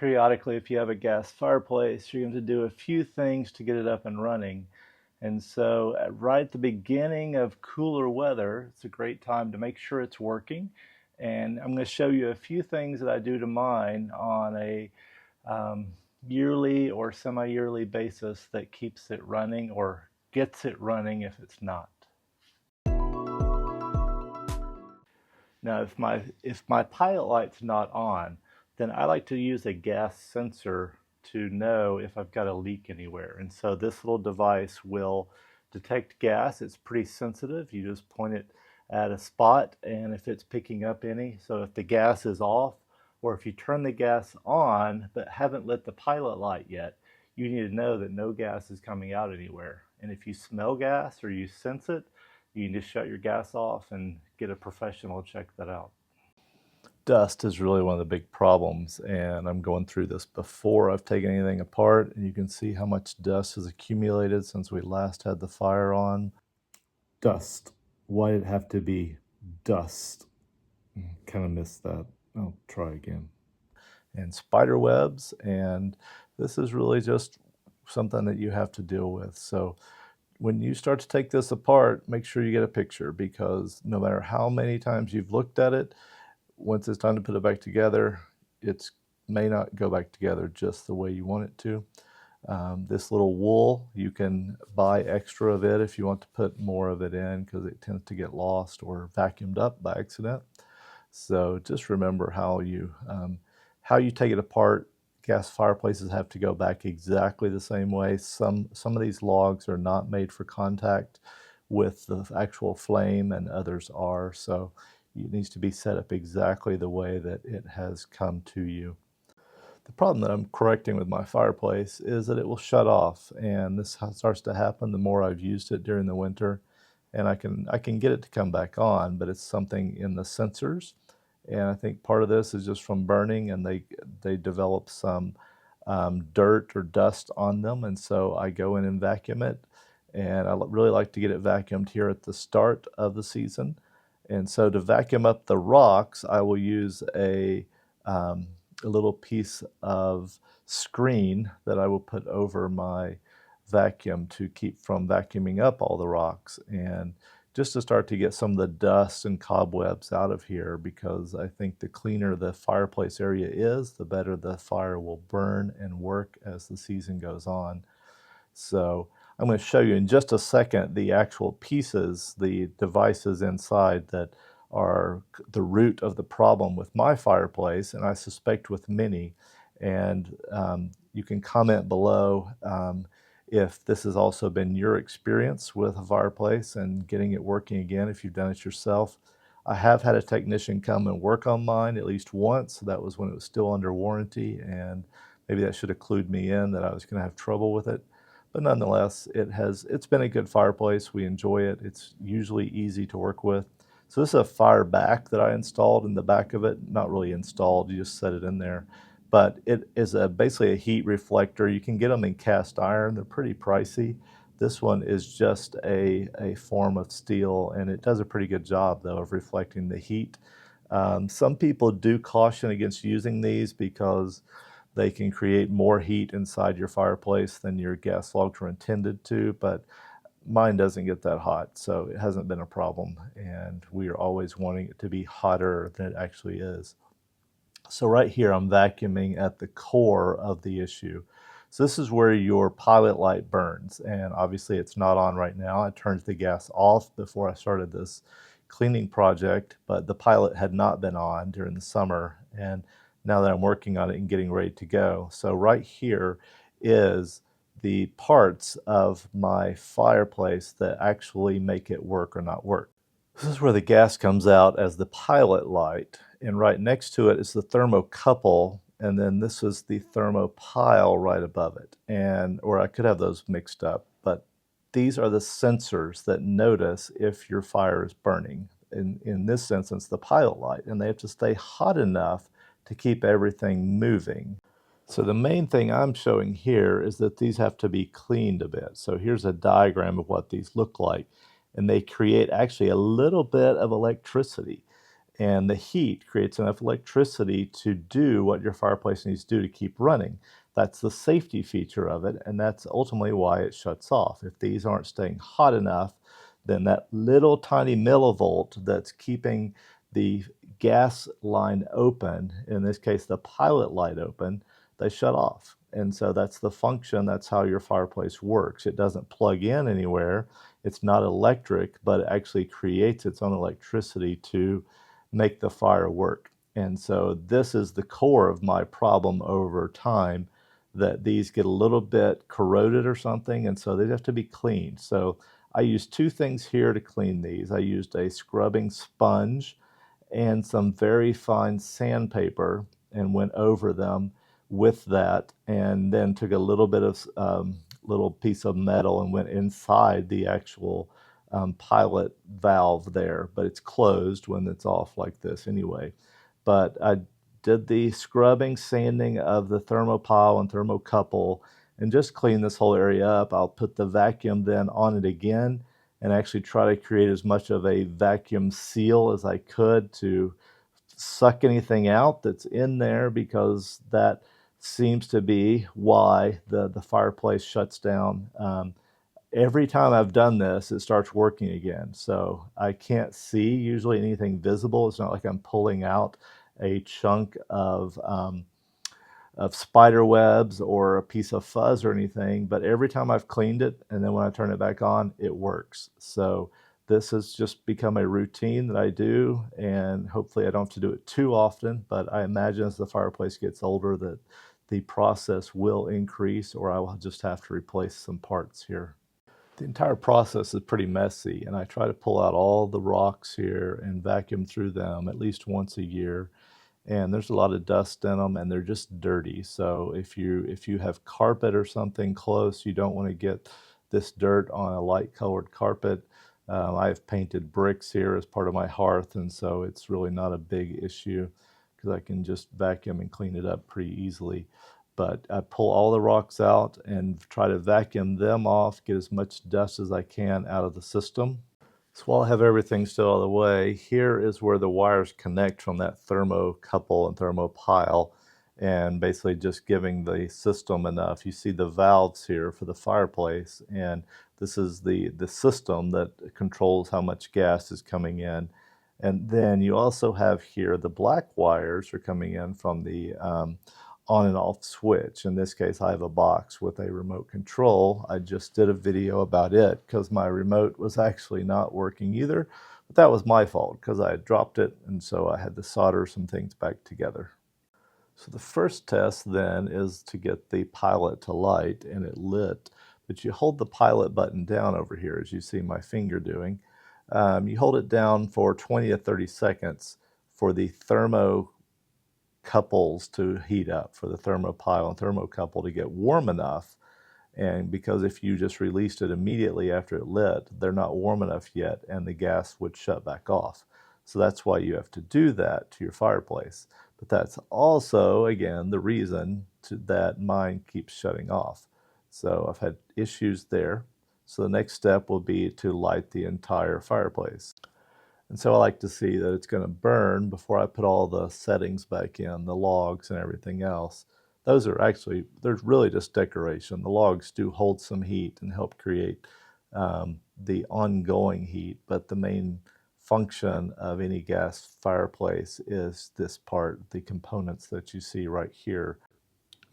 periodically, if you have a gas fireplace, you're going to do a few things to get it up and running. And so right at the beginning of cooler weather, it's a great time to make sure it's working. And I'm going to show you a few things that I do to mine on a um, yearly or semi-yearly basis that keeps it running or gets it running if it's not. Now, if my pilot light's not on, then I like to use a gas sensor to know if I've got a leak anywhere. And so this little device will detect gas. It's pretty sensitive. You just point it at a spot, and if it's picking up any, so if the gas is off, or if you turn the gas on but haven't lit the pilot light yet, you need to know that no gas is coming out anywhere. And if you smell gas or you sense it, you can just shut your gas off and get a professional to check that out. Dust is really one of the big problems, and I'm going through this before I've taken anything apart, and you can see how much dust has accumulated since we last had the fire on. Dust. Why did it have to be dust? Kind of missed that. I'll try again. And spider webs, and this is really just something that you have to deal with. So when you start to take this apart, make sure you get a picture, because no matter how many times you've looked at it, once it's time to put it back together, it may not go back together just the way you want it to. This little wool, you can buy extra of it if you want to put more of it in, because it tends to get lost or vacuumed up by accident. So just remember how you take it apart. Gas fireplaces have to go back exactly the same way. Some of these logs are not made for contact with the actual flame, and others are. So it needs to be set up exactly the way that it has come to you. The problem that I'm correcting with my fireplace is that it will shut off, and this starts to happen the more I've used it during the winter. And I can get it to come back on, but it's something in the sensors. And I think part of this is just from burning, and they develop some dirt or dust on them. And so I go in and vacuum it, and I really like to get it vacuumed here at the start of the season. And so to vacuum up the rocks, I will use a little piece of screen that I will put over my vacuum to keep from vacuuming up all the rocks, and just to start to get some of the dust and cobwebs out of here, because I think the cleaner the fireplace area is, the better the fire will burn and work as the season goes on. So I'm going to show you in just a second the actual pieces, the devices inside that are the root of the problem with my fireplace, and I suspect with many. And you can comment below if this has also been your experience with a fireplace and getting it working again, if you've done it yourself. I have had a technician come and work on mine at least once. That was when it was still under warranty, and maybe that should have clued me in that I was going to have trouble with it. But nonetheless, it's been a good fireplace. We enjoy it. It's usually easy to work with. So this is a fire back that I installed in the back of it. Not really installed, you just set it in there. But it is basically a heat reflector. You can get them in cast iron. They're pretty pricey. This one is just a form of steel, and it does a pretty good job, though, of reflecting the heat. Some people do caution against using these because they can create more heat inside your fireplace than your gas logs were intended to, but mine doesn't get that hot, so it hasn't been a problem, and we are always wanting it to be hotter than it actually is. So right here, I'm vacuuming at the core of the issue. So this is where your pilot light burns, and obviously it's not on right now. I turned the gas off before I started this cleaning project, but the pilot had not been on during the summer, and now that I'm working on it and getting ready to go. So right here is the parts of my fireplace that actually make it work or not work. This is where the gas comes out as the pilot light, and right next to it is the thermocouple, and then this is the thermopile right above it. Or I could have those mixed up, but these are the sensors that notice if your fire is burning. In this instance, the pilot light, and they have to stay hot enough to keep everything moving. So the main thing I'm showing here is that these have to be cleaned a bit. So here's a diagram of what these look like, and they create actually a little bit of electricity. and the heat creates enough electricity to do what your fireplace needs to do to keep running. That's the safety feature of it, and that's ultimately why it shuts off. If these aren't staying hot enough, then that little tiny millivolt that's keeping the gas line open, in this case the pilot light open, they shut off. And so that's the function, that's how your fireplace works. It doesn't plug in anywhere, it's not electric, but it actually creates its own electricity to make the fire work. And so this is the core of my problem over time, that these get a little bit corroded or something, and so they have to be cleaned. So I used two things here to clean these. I used a scrubbing sponge and some very fine sandpaper and went over them with that, and then took a little bit of little piece of metal and went inside the actual pilot valve there, but it's closed when it's off like this anyway. But I did the scrubbing, sanding of the thermopile and thermocouple and just clean this whole area up. I'll put the vacuum then on it again and actually try to create as much of a vacuum seal as I could to suck anything out that's in there, because that seems to be why the fireplace shuts down. Every time I've done this, it starts working again. So I can't see usually anything visible. It's not like I'm pulling out a chunk of spider webs or a piece of fuzz or anything, but every time I've cleaned it and then when I turn it back on, it works. So this has just become a routine that I do, and hopefully I don't have to do it too often, but I imagine as the fireplace gets older that the process will increase, or I will just have to replace some parts here. The entire process is pretty messy, and I try to pull out all the rocks here and vacuum through them at least once a year. And there's a lot of dust in them, and they're just dirty. So if you have carpet or something close, you don't want to get this dirt on a light colored carpet. I've painted bricks here as part of my hearth, and so it's really not a big issue because I can just vacuum and clean it up pretty easily. But I pull all the rocks out and try to vacuum them off, get as much dust as I can out of the system. So while I have everything still out of the way, here is where the wires connect from that thermocouple and thermopile, and basically just giving the system enough. You see the valves here for the fireplace, and this is the system that controls how much gas is coming in. And then you also have here the black wires are coming in from the on and off switch. In this case, I have a box with a remote control. I just did a video about it because my remote was actually not working either, but that was my fault because I had dropped it, and so I had to solder some things back together. So the first test then is to get the pilot to light, and it lit, but you hold the pilot button down over here, as you see my finger doing. You hold it down for 20 to 30 seconds for the thermocouples to heat up, for the thermopile and thermocouple to get warm enough. And because if you just released it immediately after it lit, they're not warm enough yet, and the gas would shut back off. So that's why you have to do that to your fireplace. But that's also, again, the reason that mine keeps shutting off. So I've had issues there. So the next step will be to light the entire fireplace. And so I like to see that it's going to burn before I put all the settings back in, the logs and everything else. Those are actually, they're really just decoration. The logs do hold some heat and help create the ongoing heat, but the main function of any gas fireplace is this part, the components that you see right here.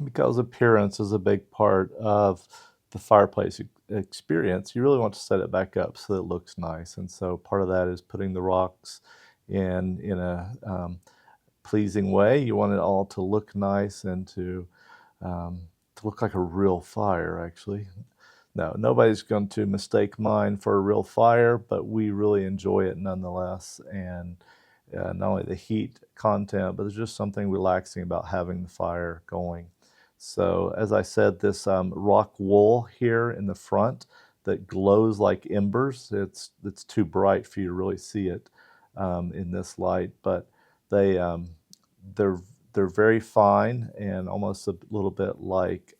Because appearance is a big part of the fireplace experience, you really want to set it back up so that it looks nice. And so part of that is putting the rocks in a pleasing way. You want it all to look nice and to look like a real fire, actually. No, nobody's going to mistake mine for a real fire, but we really enjoy it nonetheless. And not only the heat content, but there's just something relaxing about having the fire going. So as I said, this rock wool here in the front that glows like embers, it's too bright for you to really see it in this light, but they're very fine and almost a little bit like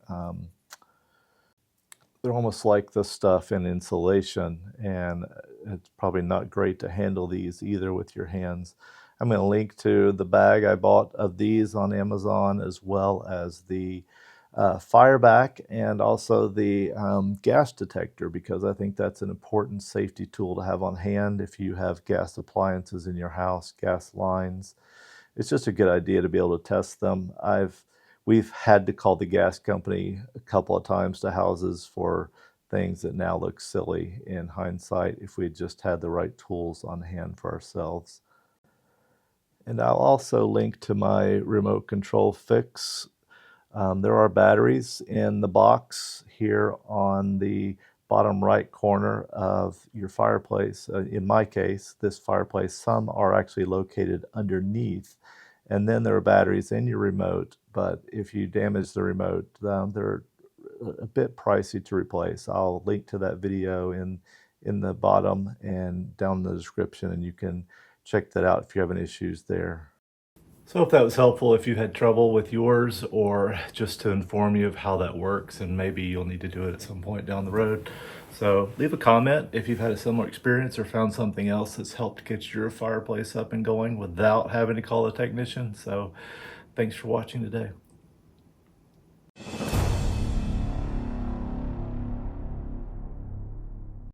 they're almost like the stuff in insulation, and it's probably not great to handle these either with your hands. I'm going to link to the bag I bought of these on Amazon, as well as the fireback and also the gas detector, because I think that's an important safety tool to have on hand if you have gas appliances in your house, gas lines. It's just a good idea to be able to test them. We've had to call the gas company a couple of times to houses for things that now look silly in hindsight if we just had the right tools on hand for ourselves. And I'll also link to my remote control fix. There are batteries in the box here on the bottom right corner of your fireplace. In my case, this fireplace, some are actually located underneath. And then there are batteries in your remote, but if you damage the remote, they're a bit pricey to replace. I'll link to that video in the bottom and down in the description, and you can check that out if you're having issues there. So if that was helpful, if you had trouble with yours, or just to inform you of how that works, and maybe you'll need to do it at some point down the road. So leave a comment if you've had a similar experience or found something else that's helped get your fireplace up and going without having to call a technician. So thanks for watching today.